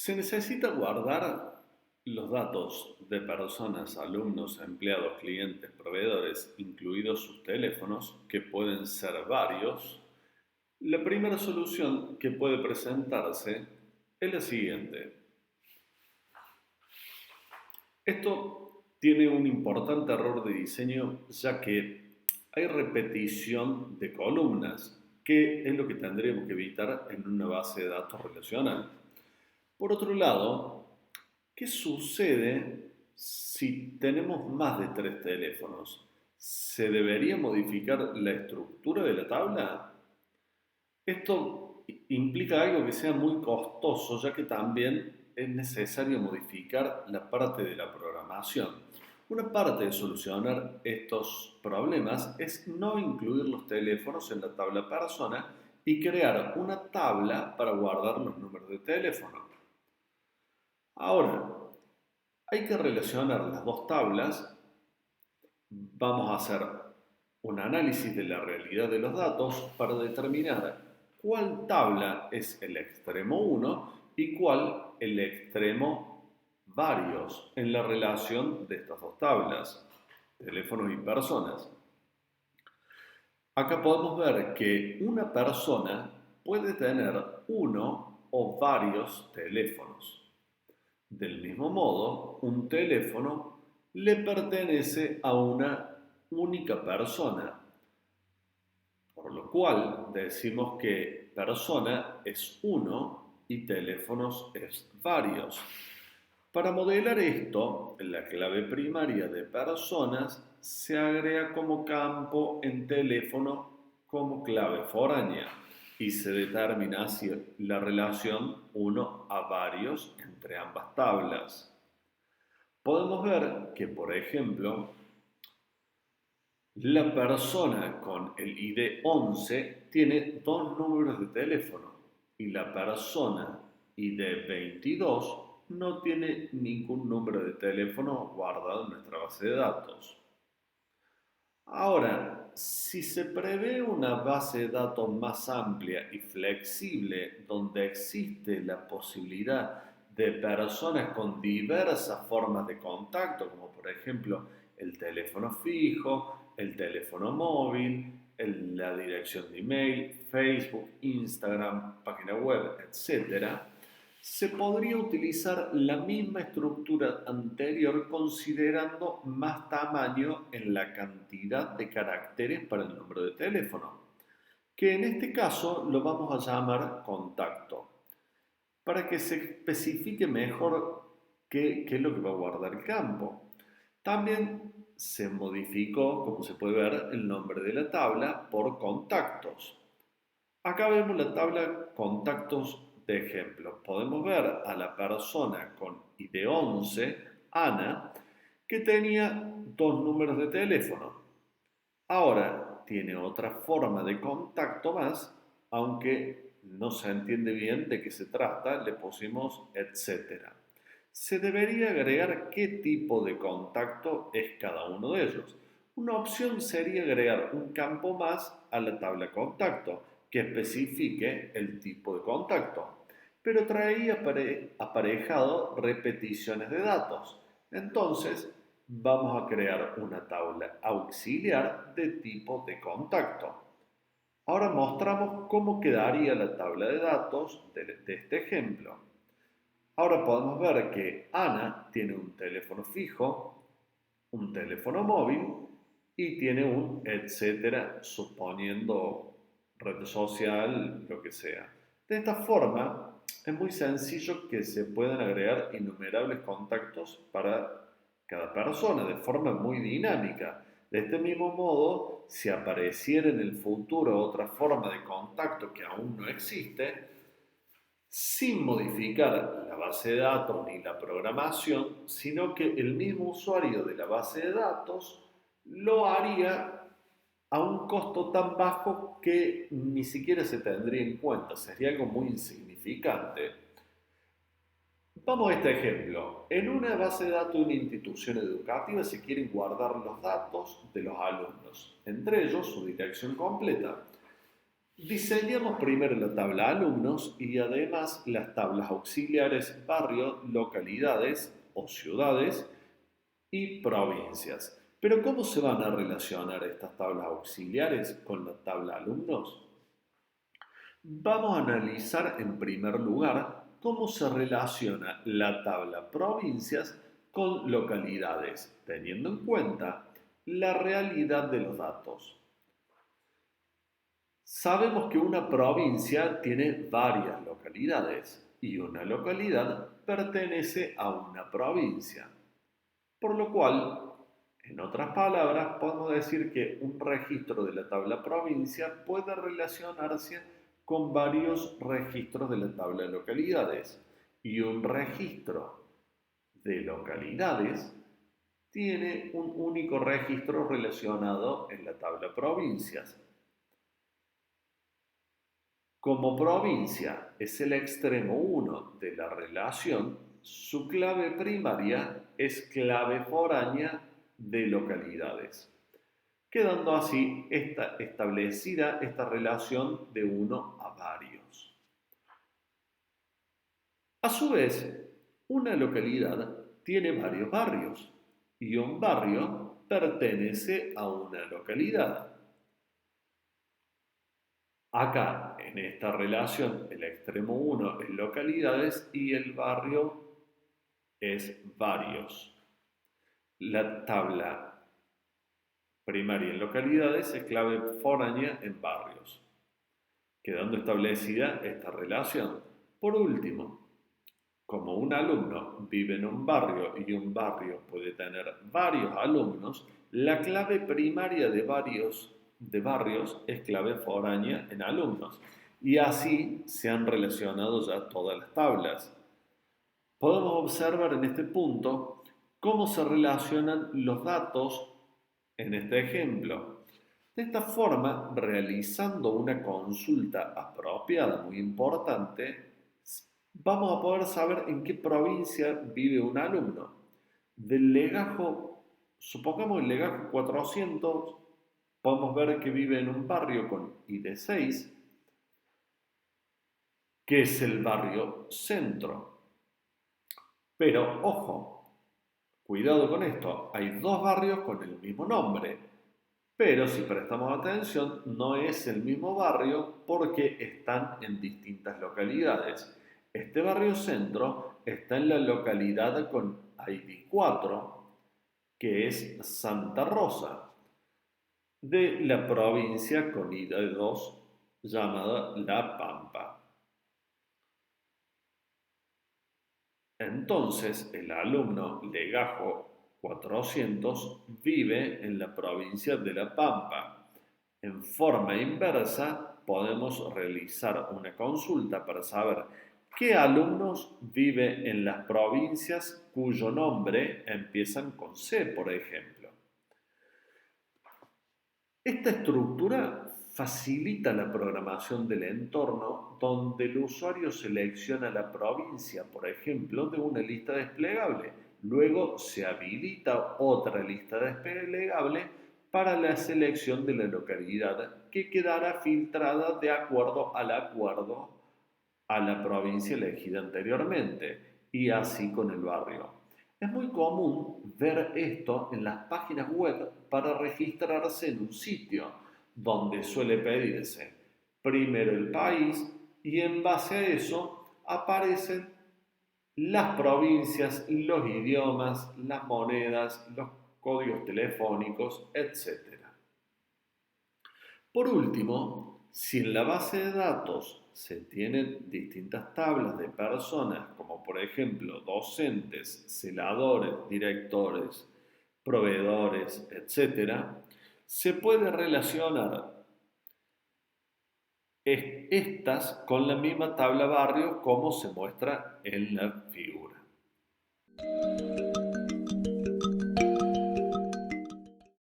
Se necesita guardar los datos de personas, alumnos, empleados, clientes, proveedores, incluidos sus teléfonos, que pueden ser varios. La primera solución que puede presentarse es la siguiente. Esto tiene un importante error de diseño, ya que hay repetición de columnas, que es lo que tendríamos que evitar en una base de datos relacional. Por otro lado, ¿qué sucede si tenemos más de tres teléfonos? ¿Se debería modificar la estructura de la tabla? Esto implica algo que sea muy costoso, ya que también es necesario modificar la parte de la programación. Una parte de solucionar estos problemas es no incluir los teléfonos en la tabla persona y crear una tabla para guardar los números de teléfono. Ahora, hay que relacionar las dos tablas. Vamos a hacer un análisis de la realidad de los datos para determinar cuál tabla es el extremo 1 y cuál el extremo varios en la relación de estas dos tablas, teléfonos y personas. Acá podemos ver que una persona puede tener uno o varios teléfonos. Del mismo modo, un teléfono le pertenece a una única persona, por lo cual decimos que persona es uno y teléfonos es varios. Para modelar esto, la clave primaria de personas se agrega como campo en teléfono como clave foránea y se determina así la relación uno a varios entre ambas tablas. Podemos ver que, por ejemplo, la persona con el ID 11 tiene dos números de teléfono y la persona ID 22 no tiene ningún número de teléfono guardado en nuestra base de datos. Ahora, si se prevé una base de datos más amplia y flexible donde existe la posibilidad de personas con diversas formas de contacto, como por ejemplo el teléfono fijo, el teléfono móvil, la dirección de email, Facebook, Instagram, página web, etc., se podría utilizar la misma estructura anterior considerando más tamaño en la cantidad de caracteres para el número de teléfono, que en este caso lo vamos a llamar contacto, para que se especifique mejor qué es lo que va a guardar el campo. También se modificó, como se puede ver, el nombre de la tabla por contactos. Acá vemos la tabla contactos de ejemplo. Podemos ver a la persona con ID 11, Ana, que tenía dos números de teléfono. Ahora tiene otra forma de contacto más, aunque no se entiende bien de qué se trata, le pusimos etcétera. Se debería agregar qué tipo de contacto es cada uno de ellos. Una opción sería agregar un campo más a la tabla contacto que especifique el tipo de contacto, pero traía aparejado repeticiones de datos. Entonces, vamos a crear una tabla auxiliar de tipo de contacto. Ahora mostramos cómo quedaría la tabla de datos de este ejemplo. Ahora podemos ver que Ana tiene un teléfono fijo, un teléfono móvil y tiene un etcétera, suponiendo red social, lo que sea. De esta forma, es muy sencillo que se puedan agregar innumerables contactos para cada persona de forma muy dinámica. De este mismo modo, si apareciera en el futuro otra forma de contacto que aún no existe, sin modificar la base de datos ni la programación, sino que el mismo usuario de la base de datos lo haría a un costo tan bajo que ni siquiera se tendría en cuenta, sería algo muy insignificante. Vamos a este ejemplo. En una base de datos de una institución educativa se quieren guardar los datos de los alumnos, entre ellos su dirección completa. Diseñamos primero la tabla alumnos y además las tablas auxiliares barrio, localidades o ciudades y provincias. Pero ¿cómo se van a relacionar estas tablas auxiliares con la tabla alumnos? Vamos a analizar en primer lugar cómo se relaciona la tabla provincias con localidades, teniendo en cuenta la realidad de los datos. Sabemos que una provincia tiene varias localidades y una localidad pertenece a una provincia, por lo cual, en otras palabras, podemos decir que un registro de la tabla provincia puede relacionarse con varios registros de la tabla de localidades y un registro de localidades tiene un único registro relacionado en la tabla provincias. Como provincia es el extremo 1 de la relación, su clave primaria es clave foránea de localidades, quedando así establecida esta relación de uno a varios. A su vez, una localidad tiene varios barrios y un barrio pertenece a una localidad. Acá, en esta relación, el extremo 1 es localidades y el barrio es varios. La tabla primaria en localidades es clave foránea en barrios, quedando establecida esta relación. Por último, como un alumno vive en un barrio y un barrio puede tener varios alumnos, la clave primaria de barrios es clave foránea en alumnos. Y así se han relacionado ya todas las tablas. Podemos observar en este punto cómo se relacionan los datos en este ejemplo. De esta forma, realizando una consulta apropiada, muy importante, vamos a poder saber en qué provincia vive un alumno. Del legajo, supongamos el legajo 400, podemos ver que vive en un barrio con ID 6, que es el barrio centro. Pero, ojo, cuidado con esto, hay dos barrios con el mismo nombre, pero si prestamos atención, no es el mismo barrio porque están en distintas localidades. Este barrio centro está en la localidad con ID 4, que es Santa Rosa, de la provincia con ID 2, llamada La Pampa. Entonces, el alumno Legajo 400 vive en la provincia de La Pampa. En forma inversa, podemos realizar una consulta para saber qué alumnos viven en las provincias cuyo nombre empiezan con C, por ejemplo. Esta estructura facilita la programación del entorno donde el usuario selecciona la provincia, por ejemplo, de una lista desplegable. Luego se habilita otra lista desplegable para la selección de la localidad que quedará filtrada de acuerdo a la provincia elegida anteriormente y así con el barrio. Es muy común ver esto en las páginas web para registrarse en un sitio, donde suele pedirse primero el país y en base a eso aparecen las provincias, los idiomas, las monedas, los códigos telefónicos, etc. Por último, si en la base de datos se tienen distintas tablas de personas, como por ejemplo docentes, celadores, directores, proveedores, etc., se puede relacionar estas con la misma tabla barrio como se muestra en la figura.